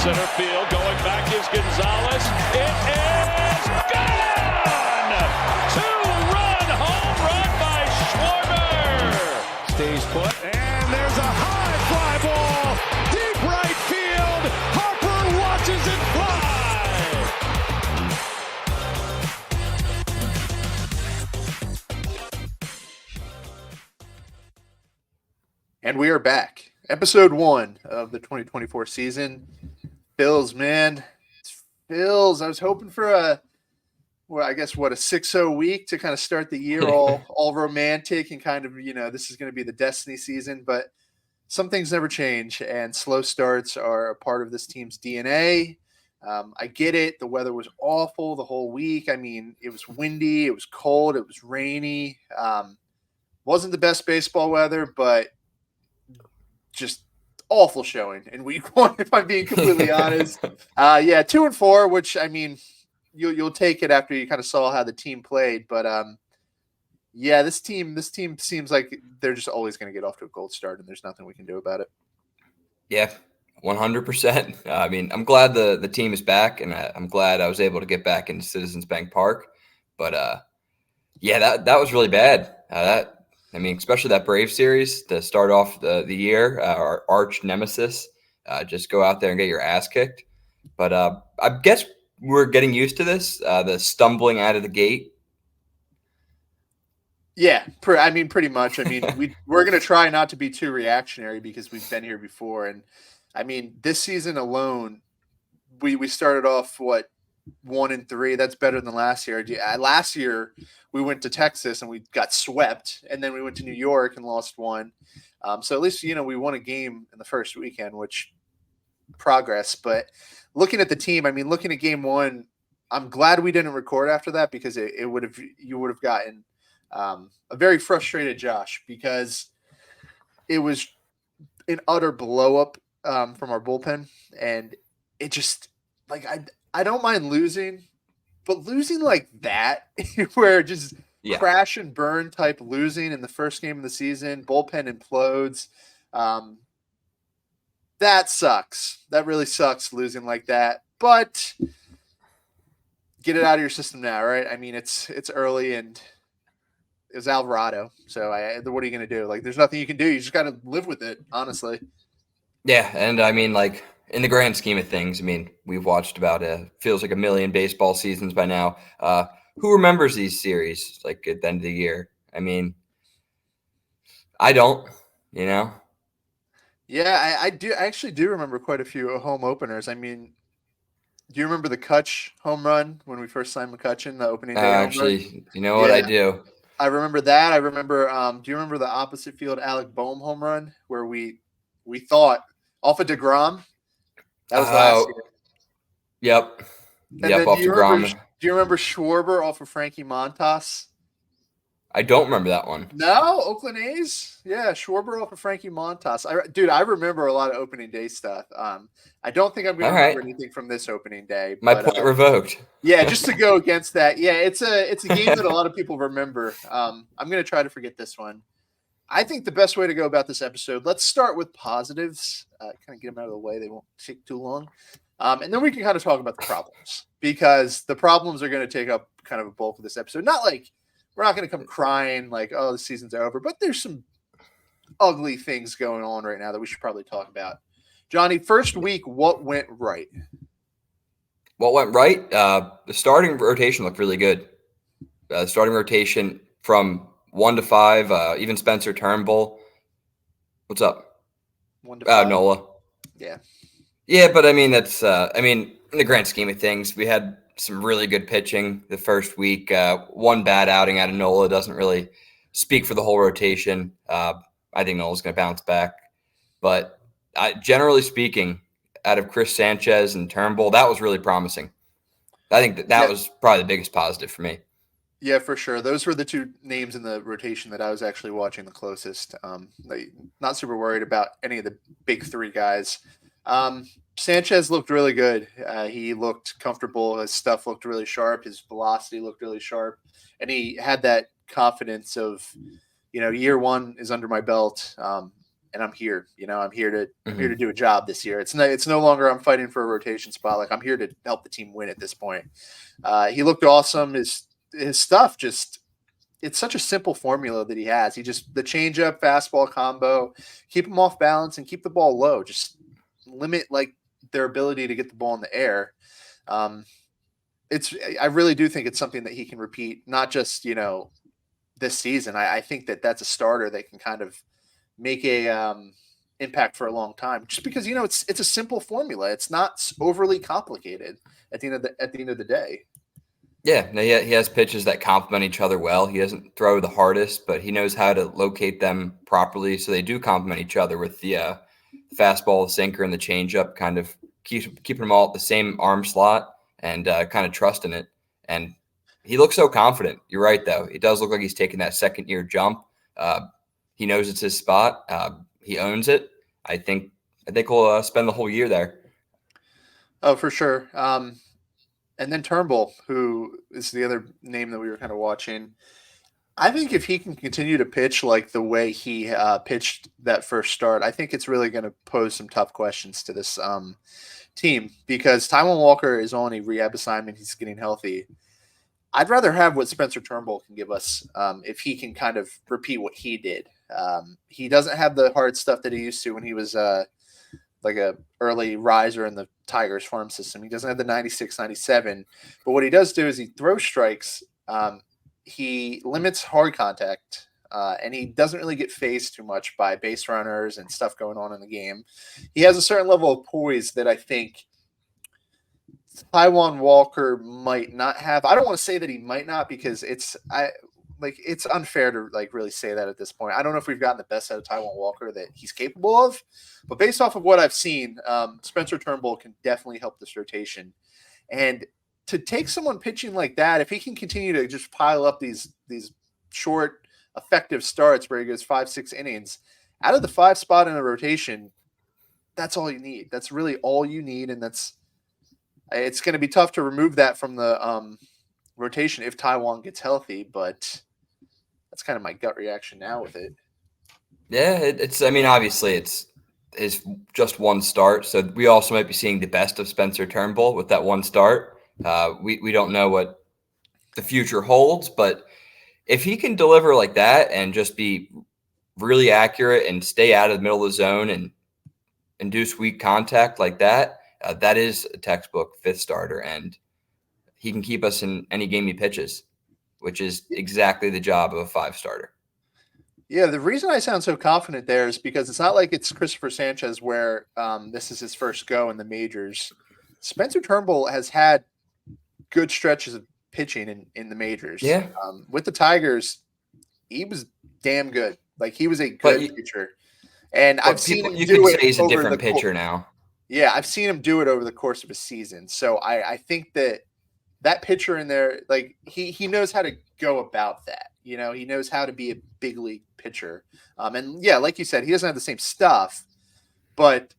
center field. Going back is Gonzalez. It is gone! Two-run home run by Schwarber. Stays put, and there's a high fly ball. Deep right field. Harper watches it fly. And we are back. Episode 1 of the 2024 season. Phillies, man. It's Phillies. I was hoping for a 6-0 week to kind of start the year all romantic and kind of, this is going to be the destiny season. But some things never change, and slow starts are a part of this team's DNA. I get it. The weather was awful the whole week. I mean, it was windy. It was cold. It was rainy. Wasn't the best baseball weather, but just awful showing in week 1, if I'm being completely honest. 2-4, which, I mean, you'll take it after you kind of saw how the team played. But this team seems like they're just always going to get off to a cold start, and there's nothing we can do about it. Yeah, 100%. I mean, I'm glad the team is back, and I'm glad I was able to get back into Citizens Bank Park. But that was really bad. Especially that Brave series to start off the year, our arch nemesis. Just go out there and get your ass kicked. But I guess we're getting used to this, the stumbling out of the gate. Yeah, pretty much. I mean, we're going to try not to be too reactionary because we've been here before. And, I mean, this season alone, we started off, 1-3. That's better than last year. Last year, we went to Texas and we got swept, and then we went to New York and lost one. So at least, we won a game in the first weekend, which progress. But looking at the team, looking at game 1, I'm glad we didn't record after that because you would have gotten a very frustrated Josh because it was an utter blow up from our bullpen, and it just I don't mind losing, but losing like that, where just crash and burn type losing in the first game of the season, bullpen implodes, that sucks. That really sucks losing like that. But get it out of your system now, right? I mean, it's early and it's Alvarado. So what are you going to do? There's nothing you can do. You just got to live with it, honestly. Yeah, and in the grand scheme of things, we've watched about feels like a million baseball seasons by now. Who remembers these series at the end of the year? I don't, Yeah, I do. I actually do remember quite a few home openers. Do you remember the Kutch home run when we first signed McCutchen, the opening day? Actually, you know what? I do. I remember that. I remember. Do you remember the opposite field Alec Boehm home run where we thought off of DeGrom? That was last year. Yep. And then off DeGrom. Do you remember Schwarber off of Frankie Montas? I don't remember that one. No, Oakland A's. Yeah, Schwarber off of Frankie Montas. I remember a lot of opening day stuff. I don't think I'm going to remember anything from this opening day. My point revoked. Yeah, just to go against that. Yeah, it's a game that a lot of people remember. I'm going to try to forget this one. I think the best way to go about this episode, let's start with positives, kind of get them out of the way. They won't take too long. And then we can kind of talk about the problems, because the problems are going to take up kind of a bulk of this episode. Not like we're not going to come crying like, oh, the season's over, but there's some ugly things going on right now that we should probably talk about. Johnny, first week, what went right? What went right? The starting rotation looked really good. The starting rotation from 1 to 5, even Spencer Turnbull. What's up? 1 to 5. Nola. Yeah. Yeah, but that's in the grand scheme of things, we had some really good pitching the first week. One bad outing out of Nola doesn't really speak for the whole rotation. I think Nola's going to bounce back. But generally speaking, out of Chris Sanchez and Turnbull, that was really promising. I think that was probably the biggest positive for me. Yeah, for sure. Those were the two names in the rotation that I was actually watching the closest. Not super worried about any of the big three guys. Sanchez looked really good. He looked comfortable. His stuff looked really sharp. His velocity looked really sharp. And he had that confidence of, year one is under my belt. I'm here. I'm here to do a job this year. It's no longer I'm fighting for a rotation spot. Like, I'm here to help the team win at this point. He looked awesome. His stuff just, it's such a simple formula that he has. The changeup, fastball combo, keep him off balance and keep the ball low. Just limit like their ability to get the ball in the air. I really do think it's something that he can repeat, not just, this season. I think that's a starter that can kind of make a impact for a long time, just because, it's a simple formula. It's not overly complicated at the end of the day. Yeah, no, he has pitches that complement each other well. He doesn't throw the hardest, but he knows how to locate them properly, so they do complement each other with the fastball, the sinker, and the changeup, kind of keeping them all at the same arm slot and kind of trusting it. And he looks so confident. You're right, though. It does look like he's taking that second-year jump. He knows it's his spot. He owns it. I think we'll spend the whole year there. Oh, for sure. And then Turnbull, who is the other name that we were kind of watching. I think if he can continue to pitch like the way he pitched that first start, I think it's really going to pose some tough questions to this team, because Taijuan Walker is on a rehab assignment. He's getting healthy. I'd rather have what Spencer Turnbull can give us if he can kind of repeat what he did. He doesn't have the hard stuff that he used to when he was like a early riser in the Tigers farm system. He doesn't have the 96, 97, but what he does do is he throws strikes. He limits hard contact, and he doesn't really get phased too much by base runners and stuff going on in the game. He has a certain level of poise that I think Taijuan Walker might not have. I don't want to say that he might not, because it's unfair to really say that at this point. I don't know if we've gotten the best out of Taijuan Walker that he's capable of, but based off of what I've seen, Spencer Turnbull can definitely help this rotation. And to take someone pitching like that, if he can continue to just pile up these short, effective starts where he goes 5-6 innings out of the 5 spot in a rotation, that's all you need. That's really all you need, and it's going to be tough to remove that from the rotation if Taijuan gets healthy, but that's kind of my gut reaction now with it. Yeah, obviously it's just one start, so we also might be seeing the best of Spencer Turnbull with that one start. We don't know what the future holds, but if he can deliver like that and just be really accurate and stay out of the middle of the zone and induce weak contact like that, that is a textbook 5th starter, and he can keep us in any game he pitches, which is exactly the job of a 5 starter. Yeah, the reason I sound so confident there is because it's not like it's Christopher Sanchez where this is his first go in the majors. Spencer Turnbull has had good stretches of pitching in the majors. Yeah. With the Tigers, he was damn good. Like, he was a good pitcher. And I've seen him do it. You can say he's a different pitcher now. Yeah, I've seen him do it over the course of a season. So I think that pitcher in there, like, he knows how to go about that. He knows how to be a big league pitcher. And yeah, like you said, he doesn't have the same stuff, but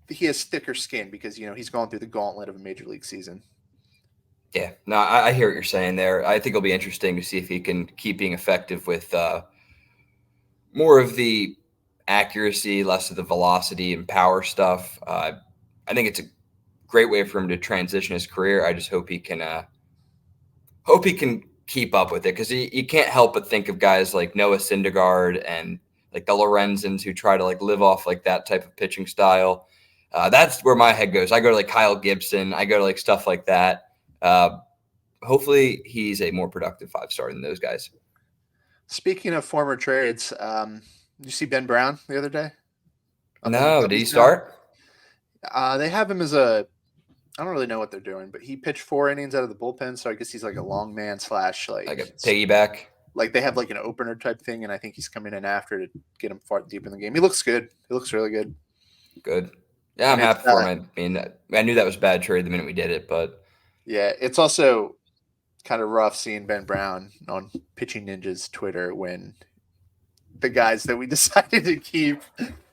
he has thicker skin because, he's gone through the gauntlet of a major league season. Yeah, no, I hear what you're saying there. I think it'll be interesting to see if he can keep being effective with more of the accuracy, less of the velocity and power stuff. I think it's a great way for him to transition his career. I just hope he can keep up with it, because you can't help but think of guys like Noah Syndergaard and like the Lorenzens who try to live off that type of pitching style. That's where my head goes. I go to Kyle Gibson. I go to stuff like that. Hopefully he's a more productive 5-star than those guys. Speaking of former trades, did you see Ben Brown the other day? No, did he start? They have him as I don't really know what they're doing, but he pitched 4 innings out of the bullpen, so I guess he's like a long man / like a piggyback. Like, they have an opener type thing, and I think he's coming in after to get him far deep in the game. He looks good. He looks really good. Good. Yeah, I'm happy for him. I knew that was a bad trade the minute we did it, but yeah, it's also kind of rough seeing Ben Brown on Pitching Ninja's Twitter when the guys that we decided to keep,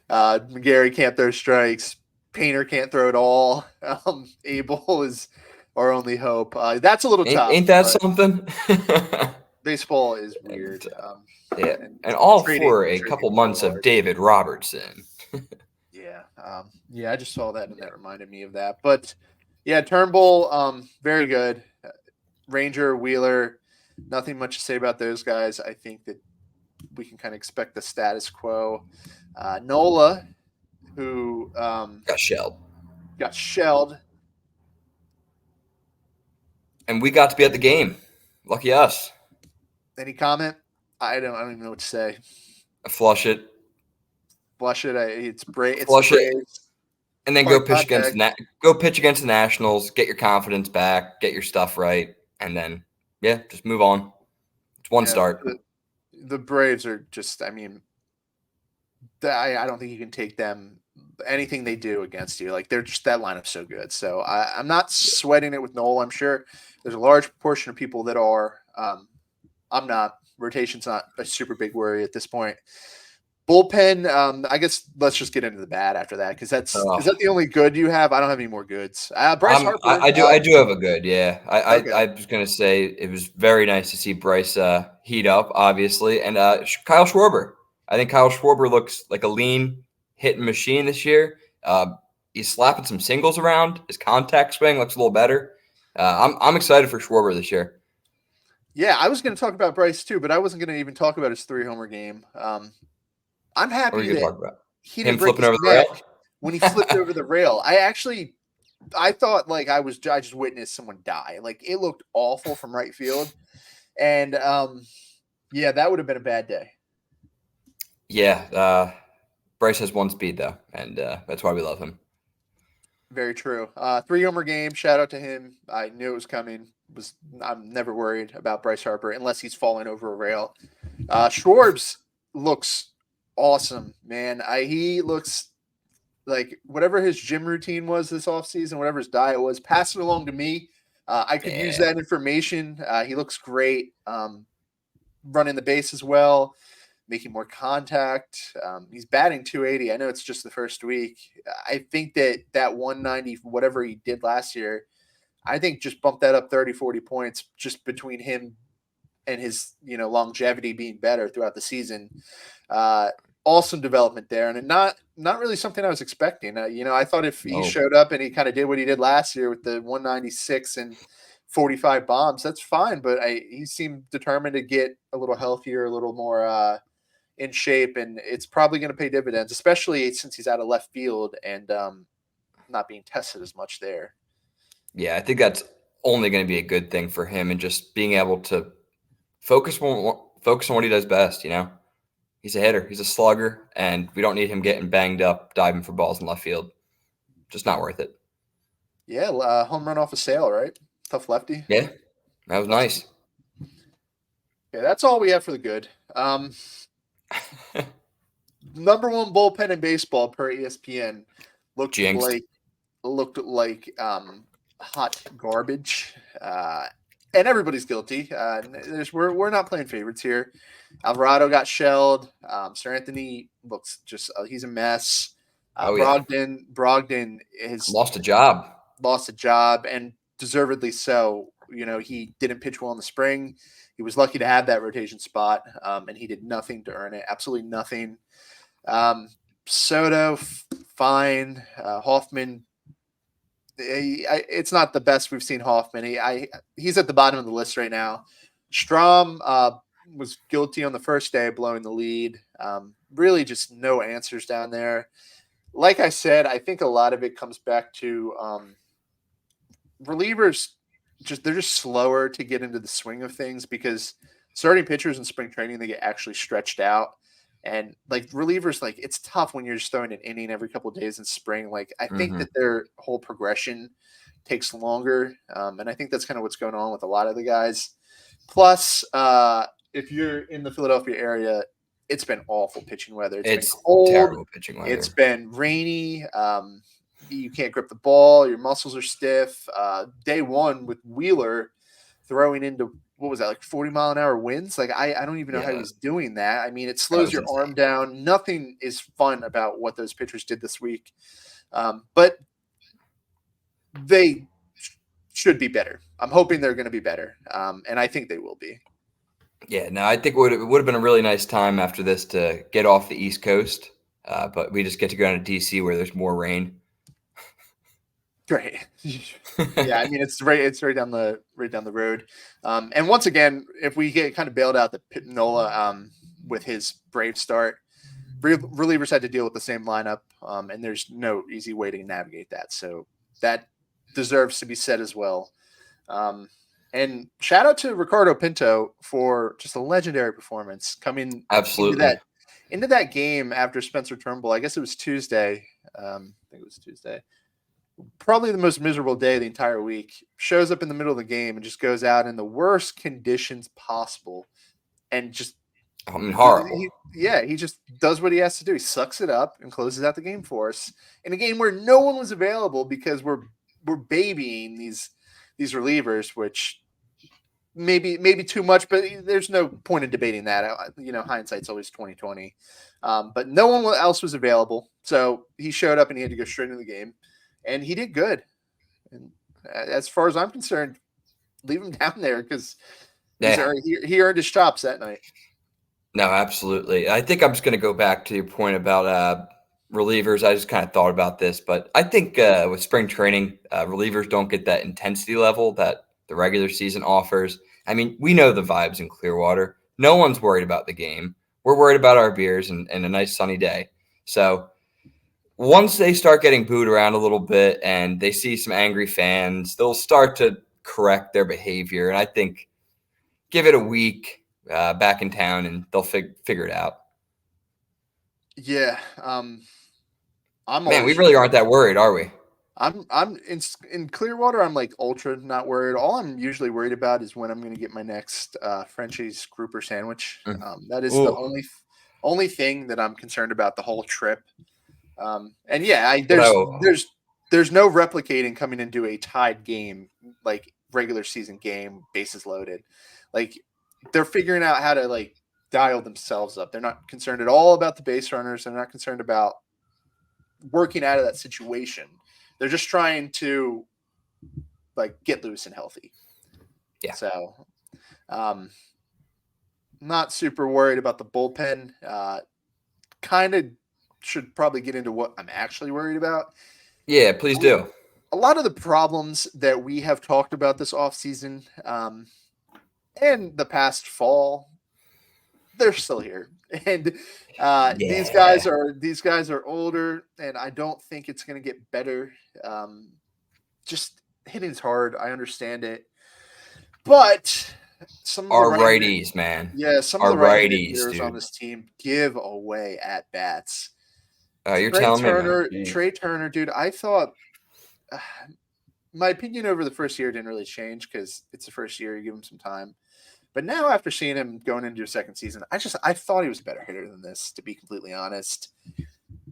McGarry can't throw strikes, Painter can't throw at all, Abel is our only hope. That's a little tough. Ain't that something? Baseball is And, weird. yeah, and all Trading for a is couple so months of hard. David Robertson. Yeah. I just saw that and that reminded me of that. But yeah, Turnbull, very good. Ranger, Wheeler, nothing much to say about those guys. I think that we can kind of expect the status quo. Nola, who Got shelled. got shelled. And we got to be at the game. Lucky us. Any comment? I don't even know what to say. Flush it. Flush it. It's the Flush it. Braves. And then Hard go pitch against contact. go pitch against the Nationals, get your confidence back, get your stuff right, and then just move on. It's one Yeah, start. the Braves are just. I mean, I don't think you can take them anything they do against you. Like they're just that lineup's so good. So I'm not sweating it with Noel. I'm sure there's a large portion of people that are. I'm not. Rotation's not a super big worry at this point. Bullpen, I guess let's just get into the bad after that because is that the only good you have? I don't have any more goods. Bryce Harper. I do have a good, yeah. Okay. I was gonna say it was very nice to see Bryce heat up, obviously, and Kyle Schwarber. I think Kyle Schwarber looks like a lean hitting machine this year. He's slapping some singles around. His contact swing looks a little better. I'm excited for Schwarber this year. Yeah, I was going to talk about Bryce too, but I wasn't going to even talk about his 3-homer game. I'm What are happy you gonna that talk about? he didn't Him break flipping his over the neck rail? when he flipped over the rail. I thought like I just witnessed someone die. Like it looked awful from right field, and yeah, that would have been a bad day. Yeah, Bryce has one speed though, and that's why we love him. Very true. 3-homer game. Shout out to him. I knew it was coming. I'm never worried about Bryce Harper unless he's falling over a rail. Schwarbs looks awesome, man. He looks like whatever his gym routine was this offseason, whatever his diet was, pass it along to me. I could use that information. He looks great. Running the base as well, making more contact. He's batting 280. I know it's just the first week. I think that 190, whatever he did last year, I think just bump that up 30, 40 points just between him and his, longevity being better throughout the season. Awesome development there. And not really something I was expecting. I thought if he showed up and he kind of did what he did last year with the 196 and 45 bombs, that's fine. But he seemed determined to get a little healthier, a little more in shape, and it's probably going to pay dividends, especially since he's out of left field and not being tested as much there. Yeah, I think that's only going to be a good thing for him and just being able to focus on what he does best, He's a hitter. He's a slugger, and we don't need him getting banged up, diving for balls in left field. Just not worth it. Yeah, home run off a Sale, right? Tough lefty. Yeah, that was nice. Yeah, that's all we have for the good. Number one bullpen in baseball per ESPN looked Jinxed. like hot garbage, and everybody's guilty. We're not playing favorites here. Alvarado got shelled. Sir Anthony looks he's a mess. Brogdon has lost a job. And deservedly so. He didn't pitch well in the spring. He was lucky to have that rotation spot, and he did nothing to earn it. Absolutely nothing. Soto, fine. Hoffman, it's not the best we've seen Hoffman. He's at the bottom of the list right now. Strom was guilty on the first day of blowing the lead. Really just no answers down there. Like I said, I think a lot of it comes back to relievers. They're just slower to get into the swing of things because starting pitchers in spring training, they get actually stretched out. And like relievers, like it's tough when you're just throwing an inning every couple of days in spring. Like I think that their whole progression takes longer. And I think that's kind of what's going on with a lot of the guys. Plus, if you're in the Philadelphia area, it's been awful pitching weather. It's been cold. Terrible pitching weather. It's been rainy. You can't grip the ball. Your muscles are stiff. Day one with Wheeler throwing into, what was that, like 40-mile-an-hour winds? Like, I don't even know how he was doing that. I mean, it slows your arm down. Nothing is fun about what those pitchers did this week. But they should be better. I'm hoping they're going to be better. And I think they will be. Yeah, no, I think it would have been a really nice time after this to get off the East Coast, but we just get to go down to DC where there's more rain. Great. Yeah, I mean it's right down the road. And once again, if we get kind of bailed out the Nola with his brave start, relievers had to deal with the same lineup, and there's no easy way to navigate that. So that deserves to be said as well. And shout out to Ricardo Pinto for just a legendary performance coming Absolutely. into that game after Spencer Turnbull. I guess it was Tuesday. I think it was Tuesday. Probably the most miserable day of the entire week. Shows up in the middle of the game and just goes out in the worst conditions possible, and just horrible. He just does what he has to do. He sucks it up and closes out the game for us in a game where no one was available because we're babying these relievers, which maybe too much, but there's no point in debating that. Hindsight's always 2020. But no one else was available, so he showed up and he had to go straight into the game, and he did good. And as far as I'm concerned, leave him down there because he earned his chops that night. No, absolutely. I think I'm just going to go back to your point about relievers. I just kind of thought about this, but I think with spring training, relievers don't get that intensity level that the regular season offers. I mean, we know the vibes in Clearwater. No one's worried about the game. We're worried about our beers and a nice sunny day. So once they start getting booed around a little bit and they see some angry fans, they'll start to correct their behavior. And I think give it a week back in town and they'll figure it out. Yeah. We really aren't that worried, are we? I'm in Clearwater. I'm like ultra not worried. All I'm usually worried about is when I'm going to get my next Frenchie's grouper sandwich. That is the only thing that I'm concerned about the whole trip. And yeah, there's no replicating coming into a tied game, like regular season game, bases loaded. Like they're figuring out how to like dial themselves up. They're not concerned at all about the base runners. They're not concerned about working out of that situation. They're just trying to like get loose and healthy. Yeah. So, not super worried about the bullpen. Kind of should probably get into what I'm actually worried about. Yeah, please do. A lot of the problems that we have talked about this offseason and the past fall, they're still here. And these guys are older, and I don't think it's going to get better. Just hitting's hard. I understand it, but some of our righties, man. Yeah, some of the righties on this team give away at bats. You're telling me, Trea Turner, dude. I thought my opinion over the first year didn't really change because it's the first year. You give him some time. But now, after seeing him going into a second season, I thought he was a better hitter than this, to be completely honest.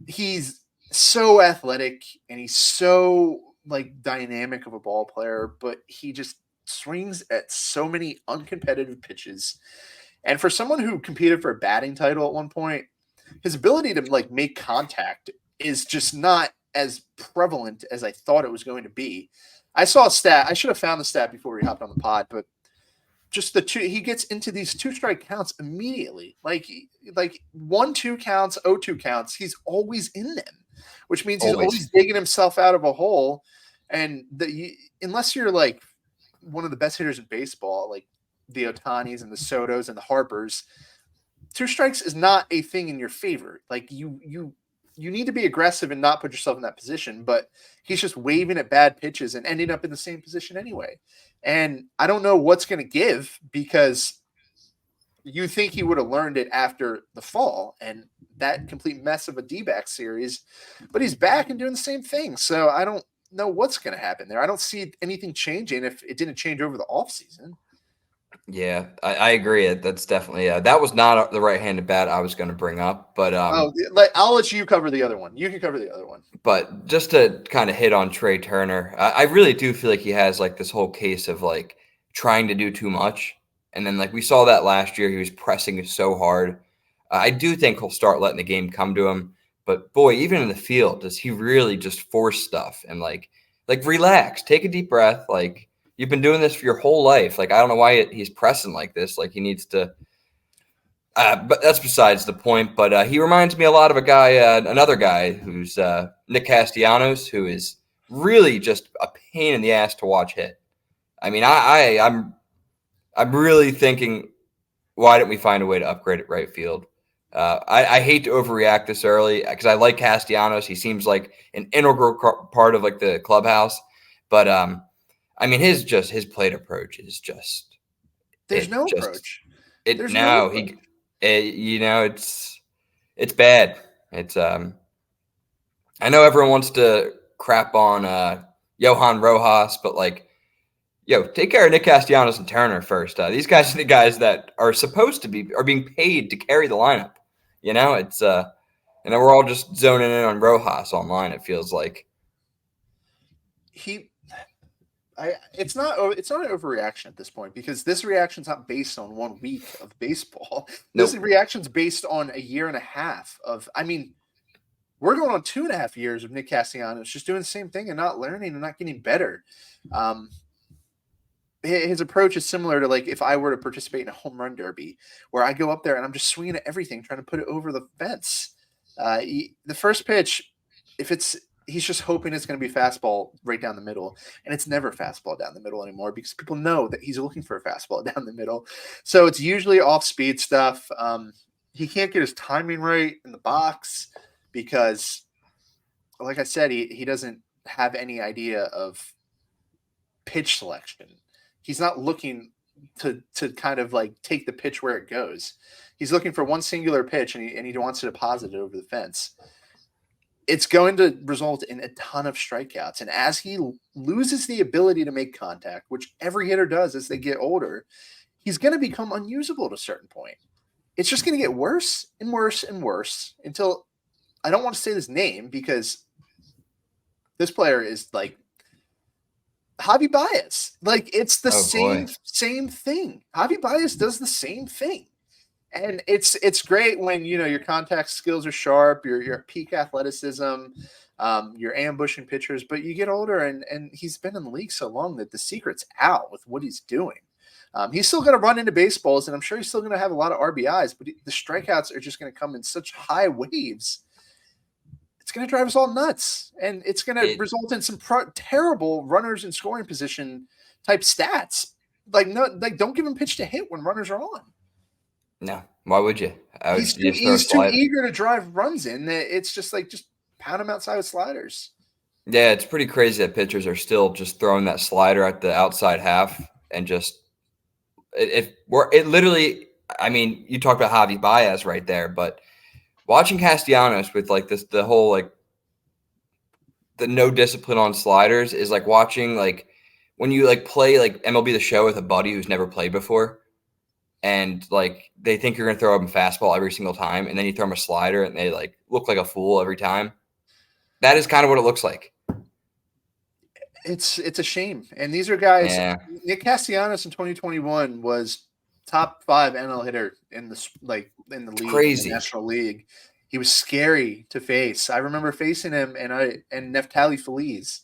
He's so athletic and he's so like dynamic of a ball player, but he just swings at so many uncompetitive pitches. And for someone who competed for a batting title at one point, his ability to like make contact is just not as prevalent as I thought it was going to be. I saw a stat. I should have found the stat before we hopped on the pod, but just he gets into these 2-strike counts immediately. Like 1-2 counts, 0-2 counts. He's always in them, which means he's always digging himself out of a hole. And unless you're like one of the best hitters in baseball, like the Otanis and the Sotos and the Harpers, 2 strikes is not a thing in your favor. Like you need to be aggressive and not put yourself in that position, but he's just waving at bad pitches and ending up in the same position anyway. And I don't know what's going to give, because you think he would have learned it after the fall and that complete mess of a D-back series, but he's back and doing the same thing. So I don't know what's going to happen there. I don't see anything changing if it didn't change over the offseason. Yeah, I agree. That's definitely that was not the right-handed bat I was going to bring up, but I'll let you cover the other one. You can cover the other one. But just to kind of hit on Trea Turner, I really do feel like he has like this whole case of like trying to do too much, and then like we saw that last year, he was pressing so hard. I do think he'll start letting the game come to him, but boy, even in the field, does he really just force stuff and like relax, take a deep breath, like. you've been doing this for your whole life. Like, I don't know why he's pressing like this. Like, he needs to. But that's besides the point. But he reminds me a lot of a guy, another guy who's Nick Castellanos, who is really just a pain in the ass to watch hit. I mean, I'm really thinking, why didn't we find a way to upgrade at right field? I hate to overreact this early because I like Castellanos. He seems like an integral part of like the clubhouse. But I mean, his plate approach is just there's no approach. It's bad. It's I know everyone wants to crap on Johan Rojas, but like, take care of Nick Castellanos and Turner first. These guys are the guys that are supposed to are being paid to carry the lineup. It's and then we're all just zoning in on Rojas online. It feels like it's not an overreaction at this point, because this reaction's not based on 1 week of baseball. This reaction's based on a year and a half of. I mean, we're going on 2.5 years of Nick Castellanos just doing the same thing and not learning and not getting better. His approach is similar to like if I were to participate in a home run derby where I go up there and I'm just swinging at everything, trying to put it over the fence. The first pitch, he's just hoping it's going to be fastball right down the middle, and it's never fastball down the middle anymore because people know that he's looking for a fastball down the middle. So it's usually off speed stuff. He can't get his timing right in the box because, like I said, he doesn't have any idea of pitch selection. He's not looking to kind of like take the pitch where it goes. He's looking for one singular pitch, and he wants to deposit it over the fence. It's going to result in a ton of strikeouts. And as he loses the ability to make contact, which every hitter does as they get older, he's going to become unusable at a certain point. It's just going to get worse and worse and worse until, I don't want to say his name because this player is like Javi Baez. Like, it's the same thing. Javi Baez does the same thing. And it's great when, your contact skills are sharp, your peak athleticism, you're ambushing pitchers, but you get older and he's been in the league so long that the secret's out with what he's doing. He's still going to run into baseballs, and I'm sure he's still going to have a lot of RBIs, but the strikeouts are just going to come in such high waves. It's going to drive us all nuts, and it's going to result in some terrible runners in scoring position type stats. Don't give him pitch to hit when runners are on. No, why would you? He's too eager to drive runs in. It's just pound him outside with sliders. Yeah, it's pretty crazy that pitchers are still just throwing that slider at the outside half and just it literally. I mean, you talked about Javi Baez right there, but watching Castellanos with like this, the whole like the no discipline on sliders is like watching like when you like play like MLB The Show with a buddy who's never played before. And like they think you're gonna throw them a fastball every single time, and then you throw them a slider, and they like look like a fool every time. That is kind of what it looks like. It's a shame, and these are guys. Yeah. Nick Castellanos in 2021 was top 5 NL hitter in the league, crazy. In the National League. He was scary to face. I remember facing him, and Neftali Feliz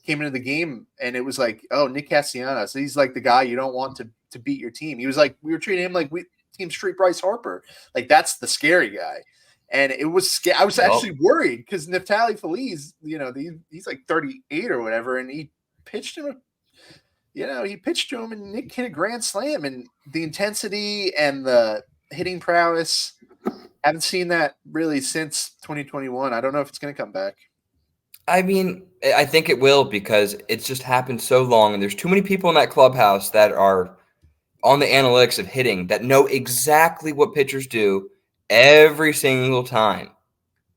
came into the game, and it was like, oh, Nick Castellanos, he's like the guy you don't want to beat your team. He was like, we were treating him like Team Street Bryce Harper. Like, that's the scary guy. And it was scary. I was actually worried because Neftali Feliz, he's like 38 or whatever, and he pitched him, to him, and Nick hit a grand slam, and the intensity and the hitting prowess, haven't seen that really since 2021. I don't know if it's going to come back. I mean, I think it will because it's just happened so long, and there's too many people in that clubhouse that are on the analytics of hitting that know exactly what pitchers do every single time.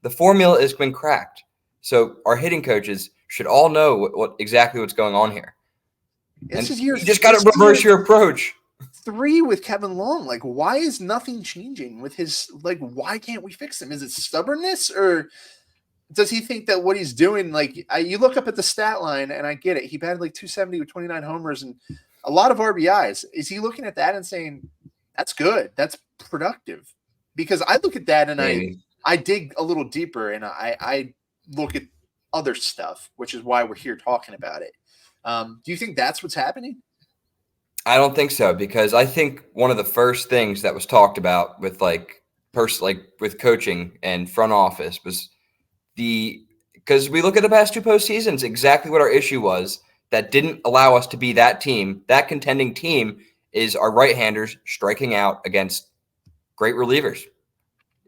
The formula has been cracked. So our hitting coaches should all know exactly what's going on here. You just got to reverse your approach. 3 with Kevin Long. Like, why is nothing changing with his, like, why can't we fix him? Is it stubbornness, or does he think that what he's doing, like, you look up at the stat line, and I get it. He batted like 270 with 29 homers and a lot of RBIs. Is he looking at that and saying, that's good, that's productive? Because I look at that and I dig a little deeper, and I look at other stuff, which is why we're here talking about it. Do you think that's what's happening? I don't think so, because I think one of the first things that was talked about with with coaching and front office was because we look at the past two postseasons, exactly what our issue was that didn't allow us to be that team, that contending team, is our right-handers striking out against great relievers,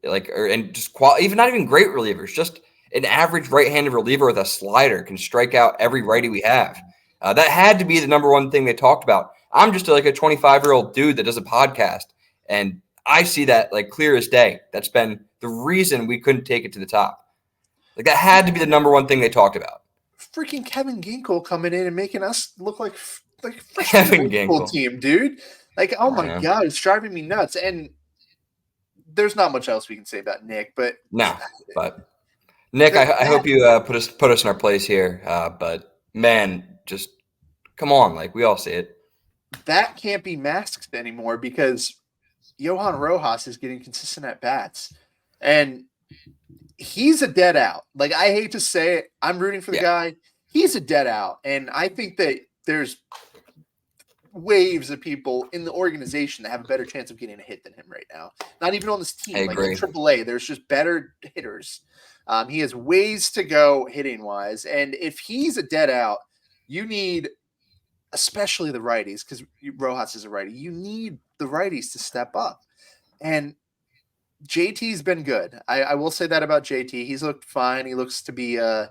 even not even great relievers, just an average right-handed reliever with a slider can strike out every righty we have. That had to be the number one thing they talked about. I'm just like a 25-year-old dude that does a podcast, and I see that like clear as day. That's been the reason we couldn't take it to the top. Like that had to be the number one thing they talked about. Freaking Kevin Ginkel coming in and making us look like Kevin freaking high school Ginkel team, dude. Like, oh my God, it's driving me nuts. And there's not much else we can say about Nick, but Nick, I hope you put us in our place here. But man, just come on, like we all see it. That can't be masked anymore because Johan Rojas is getting consistent at bats, and he's a dead out. Like, I hate to say it, I'm rooting for the guy. He's a dead out, and I think that there's waves of people in the organization that have a better chance of getting a hit than him right now. Not even on this team. Like in AAA, there's just better hitters. He has ways to go hitting wise, and if he's a dead out, you need, especially the righties, because Rojas is a righty, you need the righties to step up. And JT's been good. I will say that about JT. He's looked fine. He looks to be a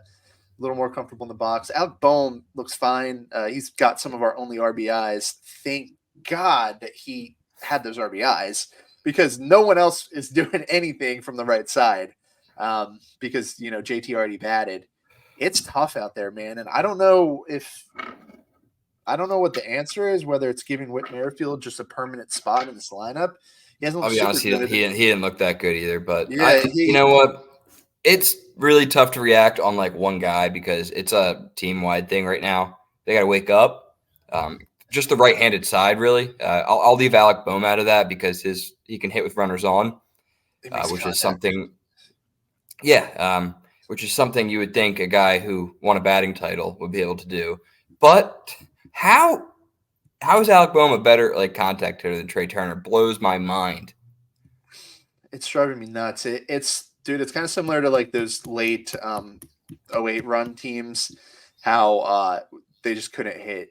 little more comfortable in the box. Alec Bohm looks fine. He's got some of our only RBIs. Thank God that he had those RBIs, because no one else is doing anything from the right side, because, JT already batted. It's tough out there, man. And I don't know what the answer is, whether it's giving Whit Merrifield just a permanent spot in this lineup. I'll be honest, he didn't look that good either. But yeah, you know what? It's really tough to react on like one guy because it's a team-wide thing right now. They got to wake up. Just the right-handed side, really. I'll leave Alec Bohm out of that because he can hit with runners on, which is something. Yeah, which is something you would think a guy who won a batting title would be able to do. But how is Alec Bohm a better contact hitter than Trea Turner? Blows my mind. It's driving me nuts. It's kind of similar to like those late 08 run teams, how they just couldn't hit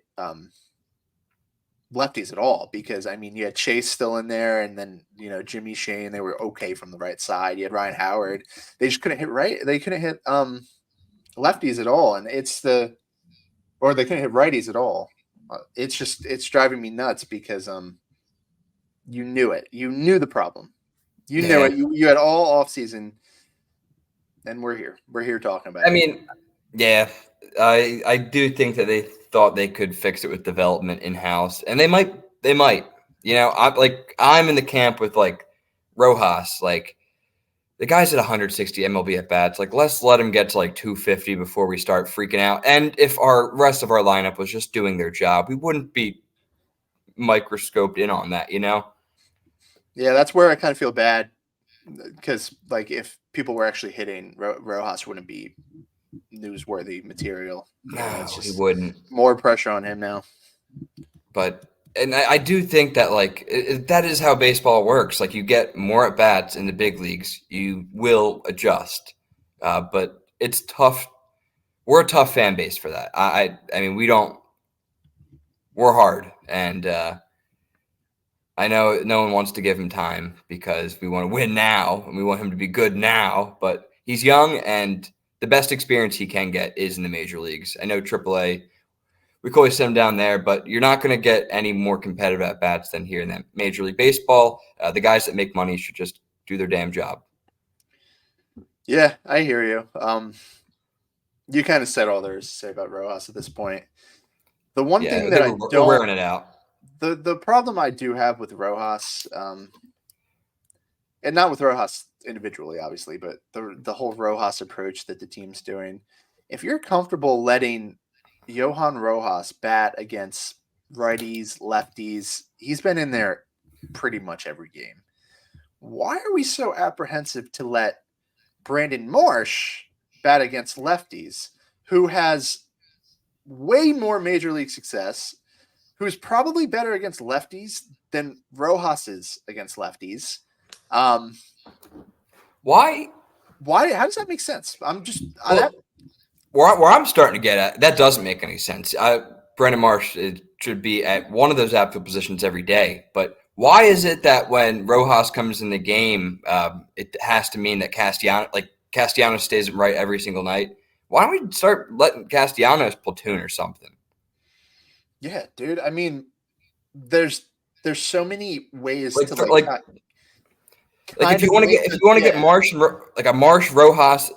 lefties at all, because you had Chase still in there, and then Jimmy Shane, they were okay from the right side. You had Ryan Howard. They just couldn't hit they couldn't hit lefties at all, and they couldn't hit righties at all. It's driving me nuts because you knew it. You knew the problem. You knew it. You had all off season, and we're here. We're here talking about it. I do think that they thought they could fix it with development in house, and they might. I'm in the camp with Rojas. The guy's at 160 MLB at bats. Let's let him get to 250 before we start freaking out. And if our rest of our lineup was just doing their job, we wouldn't be microscoped in on that, Yeah, that's where I kind of feel bad, because if people were actually hitting, Rojas wouldn't be newsworthy material. No, he wouldn't. More pressure on him now. But I do think that that is how baseball works. You get more at bats in the big leagues, you will adjust. But it's tough. We're a tough fan base for that. We're hard, and I know no one wants to give him time because we want to win now and we want him to be good now. But he's young, and the best experience he can get is in the major leagues. I know AAA. We could always send him down there, but you're not going to get any more competitive at bats than here in that Major League Baseball. The guys that make money should just do their damn job. Yeah, I hear you. You kind of said all there is to say about Rojas at this point. The one thing that we're wearing it out. The problem I do have with Rojas, and not with Rojas individually, obviously, but the whole Rojas approach that the team's doing. If you're comfortable letting Johan Rojas bat against righties, lefties, he's been in there pretty much every game. Why are we so apprehensive to let Brandon Marsh bat against lefties, who has way more major league success, who's probably better against lefties than Rojas is against lefties. Why? How does that make sense? I'm just Where I'm starting to get at, that doesn't make any sense. Brandon Marsh should be at one of those outfield positions every day. But why is it that when Rojas comes in the game, it has to mean that Castellanos stays right every single night? Why don't we start letting Castellanos platoon or something? Yeah, dude. I mean, there's so many ways Like, to if you want to get Marsh and like a Marsh Rojas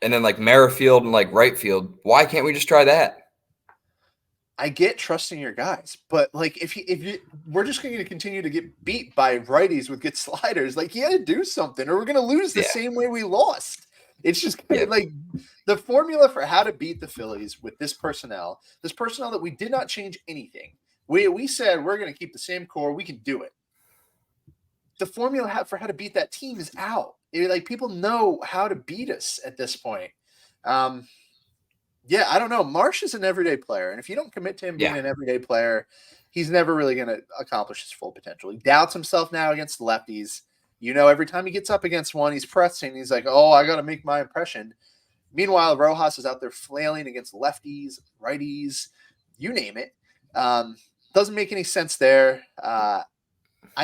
and then like Merrifield and like right field, why can't we just try that? I get trusting your guys, but like if we're just going to continue to get beat by righties with good sliders, like you got to do something, or we're going to lose the same way we lost. It's just like the formula for how to beat the Phillies with this personnel that we did not change anything. We said we're going to keep the same core. We can do it. The formula for how to beat that team is out. Like people know how to beat us at this point. Yeah, I don't know. Marsh is an everyday player, and if you don't commit to him being an everyday player, he's never really going to accomplish his full potential. He doubts himself now against lefties. Every time he gets up against one, he's pressing. He's like, "Oh, I got to make my impression." Meanwhile, Rojas is out there flailing against lefties, righties, you name it. Doesn't make any sense there. I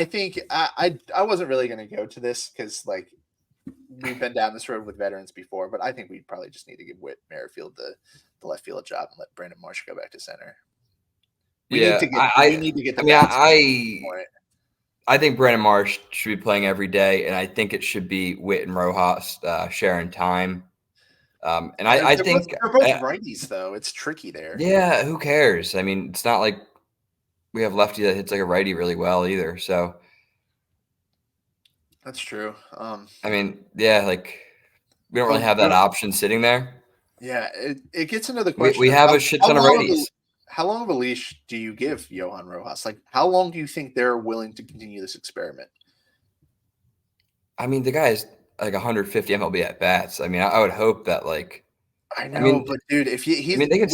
think I wasn't really going to go to this because like we've been down this road with veterans before, but I think we probably just need to give Whit Merrifield the left field job and let Brandon Marsh go back to center. We need to get the I think Brandon Marsh should be playing every day, and I think it should be Whit and Rojas sharing time. I think they're both righties, though. It's tricky there. Yeah, who cares? I mean, it's not like we have lefty that hits like a righty really well either. So that's true. I mean, yeah, like we don't really have that option sitting there. Yeah, it gets into the question. We have a shit ton of righties. How long of a leash do you give Johan Rojas? Like, how long do you think they're willing to continue this experiment? I mean, the guy is like 150 MLB at bats. I mean, I would hope that like. I know, but dude, if he's, I mean, they could.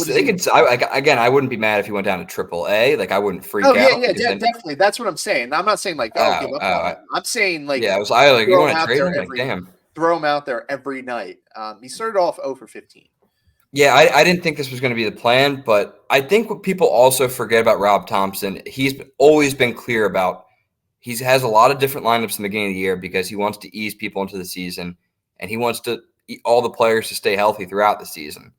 Again, I wouldn't be mad if he went down to AAA. Like, I wouldn't freak out. Yeah, definitely. That's what I'm saying. I'm not saying like, give up on him. I'm saying like, you want to trade him? Like, damn, throw him out there every night. He started off 0 for 15. Yeah, I didn't think this was going to be the plan, but I think what people also forget about Rob Thompson, he's always been clear about. He has a lot of different lineups in the beginning of the year because he wants to ease people into the season, and he wants all the players to stay healthy throughout the season.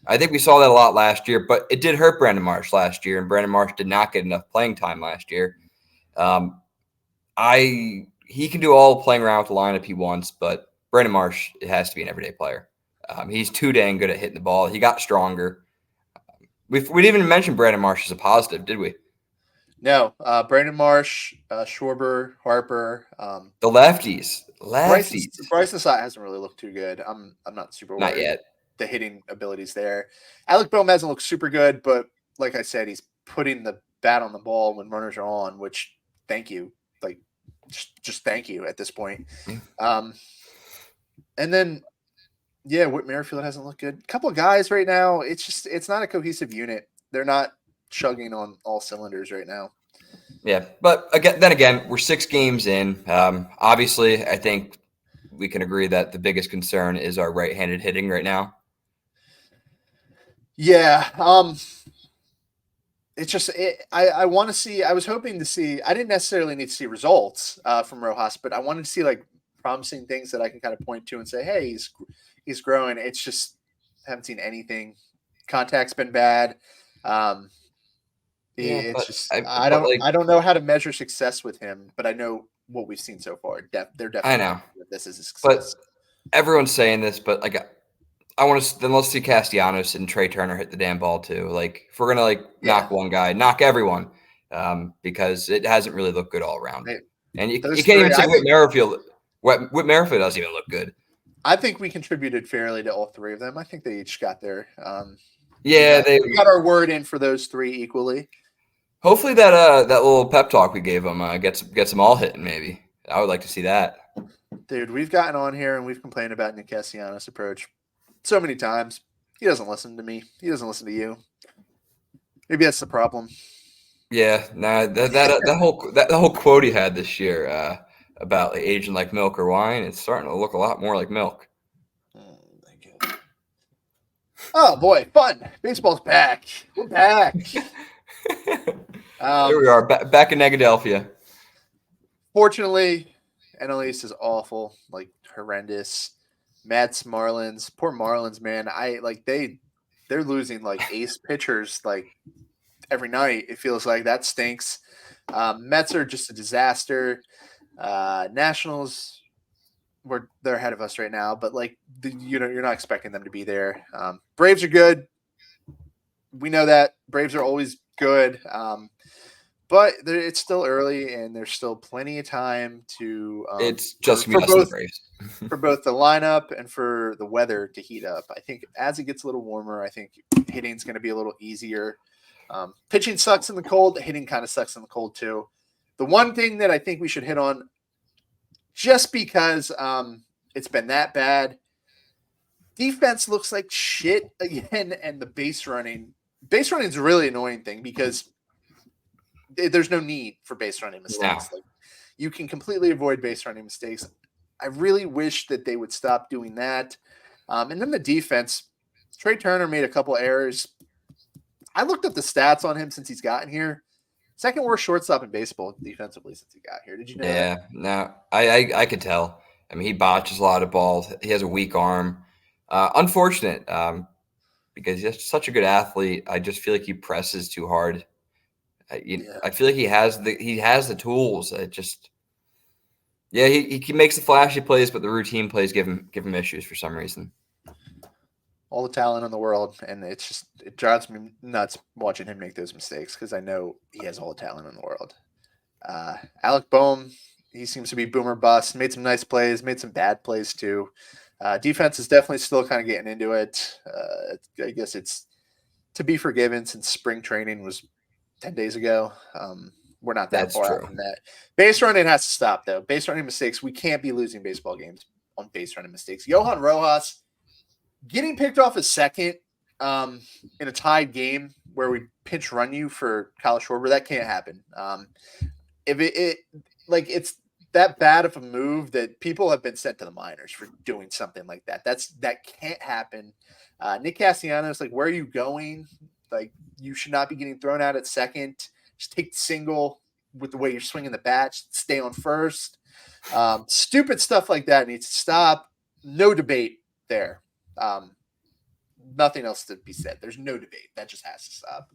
I think we saw that a lot last year, but it did hurt Brandon Marsh last year, and Brandon Marsh did not get enough playing time last year. He can do all playing around with the lineup he wants, but Brandon Marsh, it has to be an everyday player. He's too dang good at hitting the ball. He got stronger. We didn't even mention Brandon Marsh as a positive, did we? No. Brandon Marsh, Schwarber, Harper. The lefties. Bryson Stott hasn't really looked too good. I'm not super worried. Not yet. The hitting abilities there. Alec Boehm hasn't looked super good, but like I said, he's putting the bat on the ball when runners are on, which thank you. Like just thank you at this point. And then Whit Merrifield hasn't looked good. A couple of guys right now, it's not a cohesive unit. They're not chugging on all cylinders right now. Yeah, but again, we're 6 games in. Obviously, I think we can agree that the biggest concern is our right-handed hitting right now. Yeah, it's just I want to see. I was hoping to see. I didn't necessarily need to see results from Rojas, but I wanted to see like promising things that I can kind of point to and say, hey, he's growing. It's just haven't seen anything. Contact's been bad. I don't know how to measure success with him, but I know what we've seen so far. They're definitely. I know this is a success. But everyone's saying this, but like I want to. Then let's see Castellanos and Trea Turner hit the damn ball too. Like if we're gonna knock one guy, knock everyone, because it hasn't really looked good all around. And you can't even say Whit Merrifield. Whit Merrifield doesn't even look good. I think we contributed fairly to all 3 of them. I think they each got their. We got our word in for those 3 equally. Hopefully that little pep talk we gave them gets them all hitting. Maybe I would like to see that. Dude, we've gotten on here and we've complained about Nick Castellanos' approach so many times. He doesn't listen to me. He doesn't listen to you. Maybe that's the problem. Yeah, nah, that whole quote he had this year about like, aging like milk or wine, it's starting to look a lot more like milk. Oh, my God. Oh boy, fun! Baseball's back. We're back. Here we are, back in Negadelphia. Fortunately, NL East is awful, like horrendous. Mets, Marlins, poor Marlins, man. They're losing like ace pitchers like every night. It feels like that stinks. Mets are just a disaster. Nationals, they're ahead of us right now, but like you're not expecting them to be there. Braves are good. We know that Braves are always good. But it's still early, and there's still plenty of time to It's just me both the Braves. for both the lineup and for the weather to heat up. I think as it gets a little warmer, I think hitting's going to be a little easier. Pitching sucks in the cold. Hitting kind of sucks in the cold too. The one thing that I think we should hit on, just because it's been that bad, defense looks like shit again, and the base running is a really annoying thing because there's no need for base running mistakes. No. Like you can completely avoid base running mistakes. I really wish that they would stop doing that. And then the defense, Trea Turner made a couple errors. I looked up the stats on him since he's gotten here. Second worst shortstop in baseball defensively since he got here. Did you know that? No, I could tell. I mean, he botches a lot of balls. He has a weak arm. Unfortunate because he's such a good athlete. I just feel like he presses too hard. I feel like he has the tools. He makes the flashy plays, but the routine plays give him issues for some reason. All the talent in the world, and it drives me nuts watching him make those mistakes because I know he has all the talent in the world. Alec Boehm, he seems to be boomer bust. Made some nice plays, made some bad plays too. Defense is definitely still kind of getting into it. I guess it's to be forgiven since spring training was 10 days ago. We're not that far out from that. Base running has to stop, though. Base running mistakes. We can't be losing baseball games on base running mistakes. Johan Rojas getting picked off as second in a tied game where we pinch run you for Kyle Schwarber, that can't happen. If it's that bad of a move that people have been sent to the minors for doing something like that. That can't happen. Nick Castellanos, like, where are you going? Like, you should not be getting thrown out at second. Just take the single with the way you're swinging the bat. Stay on first. Stupid stuff like that needs to stop. No debate there. Nothing else to be said. There's no debate. That just has to stop.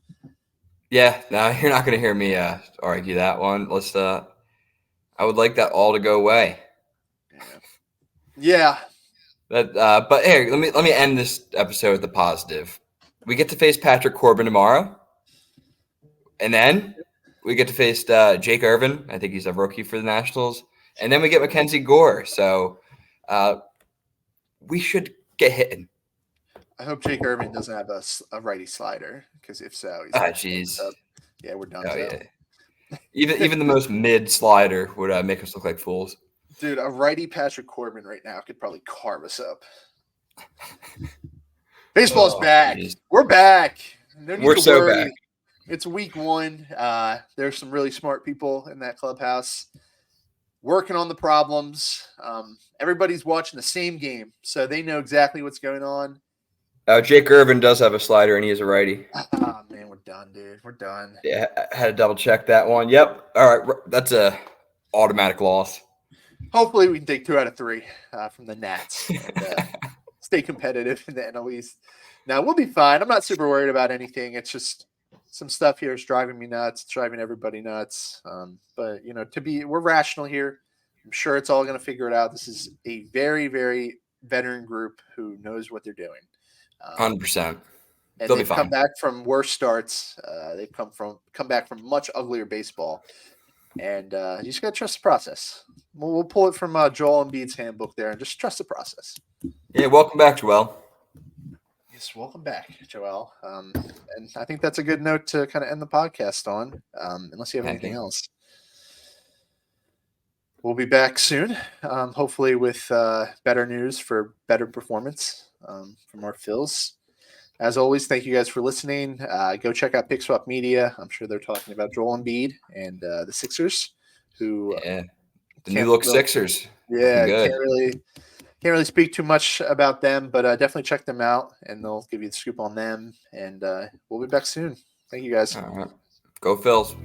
Yeah, no, you're not going to hear me argue that one. I would like that all to go away. Yeah. But hey, let me end this episode with a positive. We get to face Patrick Corbin tomorrow, and then we get to face Jake Irvin. I think he's a rookie for the Nationals, and then we get Mackenzie Gore. So we should get hitting. I hope Jake Irvin doesn't have a righty slider, because if so, he's yeah, we're done. Yeah. Even the most mid slider would make us look like fools. Dude, a righty Patrick Corbin right now could probably carve us up. Baseball's back. Geez. We're back. No need to worry. Back. It's week 1. There's some really smart people in that clubhouse working on the problems. Everybody's watching the same game, so they know exactly what's going on. Jake Irvin does have a slider, and he is a righty. Oh, man, we're done, dude. We're done. Yeah, I had to double check that one. Yep. All right, that's a automatic loss. Hopefully, we can take 2 out of 3 from the Nats and stay competitive in the NL East. Now, we'll be fine. I'm not super worried about anything. It's just some stuff here is driving me nuts. It's driving everybody nuts. But, we're rational here. I'm sure it's all going to figure it out. This is a very, very veteran group who knows what they're doing. 100%. And they've come back from worse starts. They've come back from much uglier baseball. And you just got to trust the process. We'll pull it from Joel Embiid's handbook there and just trust the process. Yeah, welcome back, Joel. Yes, welcome back, Joel. And I think that's a good note to kind of end the podcast on, unless you have anything else. We'll be back soon, hopefully with better news for better performance from our Phils. as always, thank you guys for listening. Go check out Pick Swap Media. I'm sure they're talking about Joel Embiid and the Sixers, who Yeah, the new look Sixers. Yeah, Looking good. can't really speak too much about them, but definitely check them out, and they'll give you the scoop on them. And we'll be back soon. Thank you guys. All right. Go Phils.